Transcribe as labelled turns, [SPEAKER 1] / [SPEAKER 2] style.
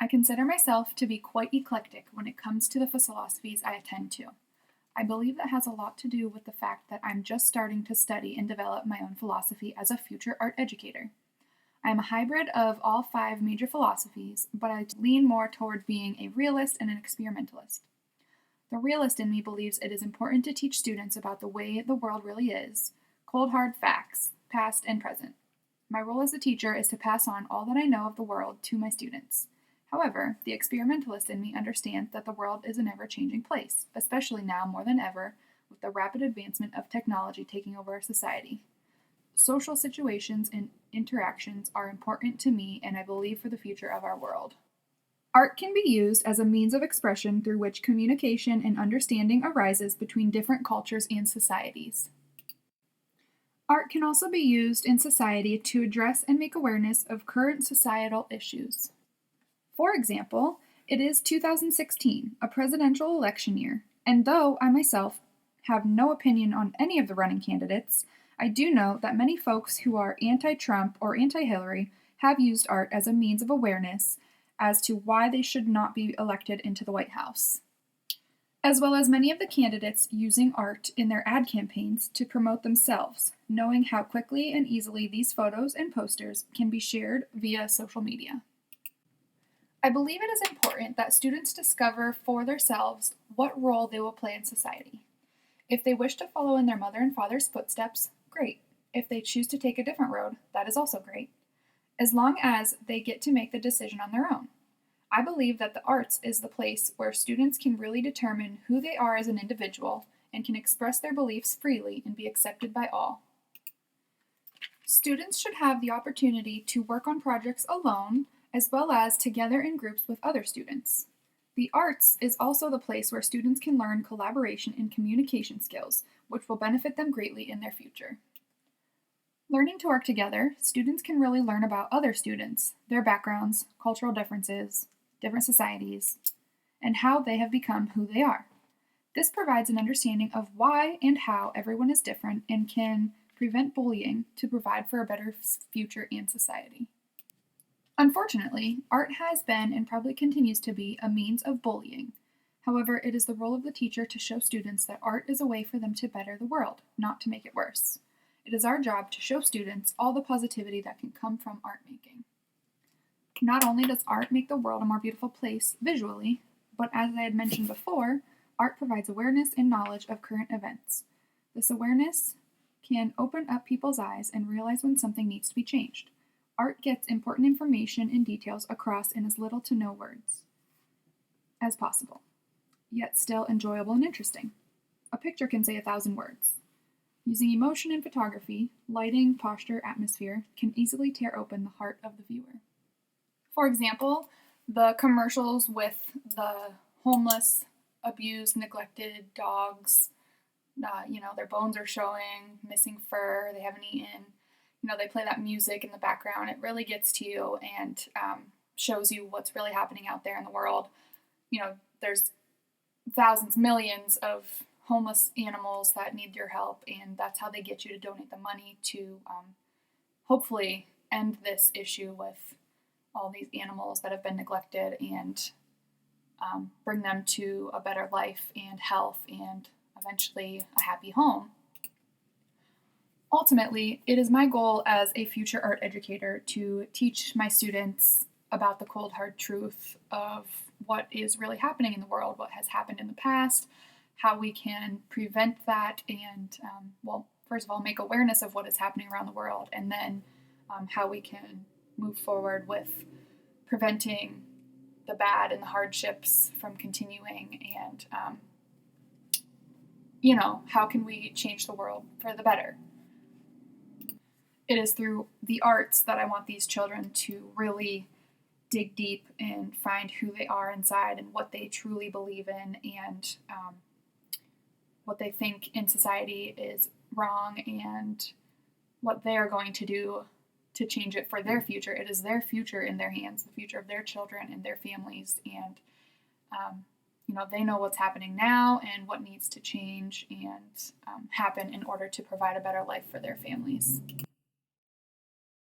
[SPEAKER 1] I consider myself to be quite eclectic when it comes to the philosophies I attend to. I believe that has a lot to do with the fact that I'm just starting to study and develop my own philosophy as a future art educator. I am a hybrid of all five major philosophies, but I lean more toward being a realist and an experimentalist. The realist in me believes it is important to teach students about the way the world really is, cold hard facts, past and present. My role as a teacher is to pass on all that I know of the world to my students. However, the experimentalist in me understands that the world is an ever-changing place, especially now more than ever with the rapid advancement of technology taking over our society. Social situations and interactions are important to me and I believe for the future of our world. Art can be used as a means of expression through which communication and understanding arises between different cultures and societies. Art can also be used in society to address and make awareness of current societal issues. For example, it is 2016, a presidential election year, and though I myself have no opinion on any of the running candidates, I do know that many folks who are anti-Trump or anti-Hillary have used art as a means of awareness as to why they should not be elected into the White House, as well as many of the candidates using art in their ad campaigns to promote themselves, knowing how quickly and easily these photos and posters can be shared via social media. I believe it is important that students discover for themselves what role they will play in society. If they wish to follow in their mother and father's footsteps, great. If they choose to take a different road, that is also great, as long as they get to make the decision on their own. I believe that the arts is the place where students can really determine who they are as an individual and can express their beliefs freely and be accepted by all. Students should have the opportunity to work on projects alone as well as together in groups with other students. The arts is also the place where students can learn collaboration and communication skills, which will benefit them greatly in their future. Learning to work together, students can really learn about other students, their backgrounds, cultural differences, different societies, and how they have become who they are. This provides an understanding of why and how everyone is different and can prevent bullying to provide for a better future and society. Unfortunately, art has been and probably continues to be a means of bullying. However, it is the role of the teacher to show students that art is a way for them to better the world, not to make it worse. It is our job to show students all the positivity that can come from art making. Not only does art make the world a more beautiful place visually, but as I had mentioned before, art provides awareness and knowledge of current events. This awareness can open up people's eyes and realize when something needs to be changed. Art gets important information and details across in as little to no words as possible, yet still enjoyable and interesting. A picture can say 1,000 words. Using emotion in photography, lighting, posture, atmosphere can easily tear open the heart of the viewer. For example, the commercials with the homeless, abused, neglected dogs, their bones are showing, missing fur, they haven't eaten. They play that music in the background. It really gets to you and shows you what's really happening out there in the world. There's thousands, millions of homeless animals that need your help, and that's how they get you to donate the money to hopefully end this issue with all these animals that have been neglected and bring them to a better life and health and eventually a happy home. Ultimately, it is my goal as a future art educator to teach my students about the cold hard truth of what is really happening in the world, what has happened in the past, how we can prevent that, and first of all, make awareness of what is happening around the world, and then how we can move forward with preventing the bad and the hardships from continuing, and how can we change the world for the better. It is through the arts that I want these children to really dig deep and find who they are inside and what they truly believe in, and what they think in society is wrong and what they are going to do to change it for their future. It is their future in their hands, the future of their children and their families, and they know what's happening now and what needs to change and happen in order to provide a better life for their families.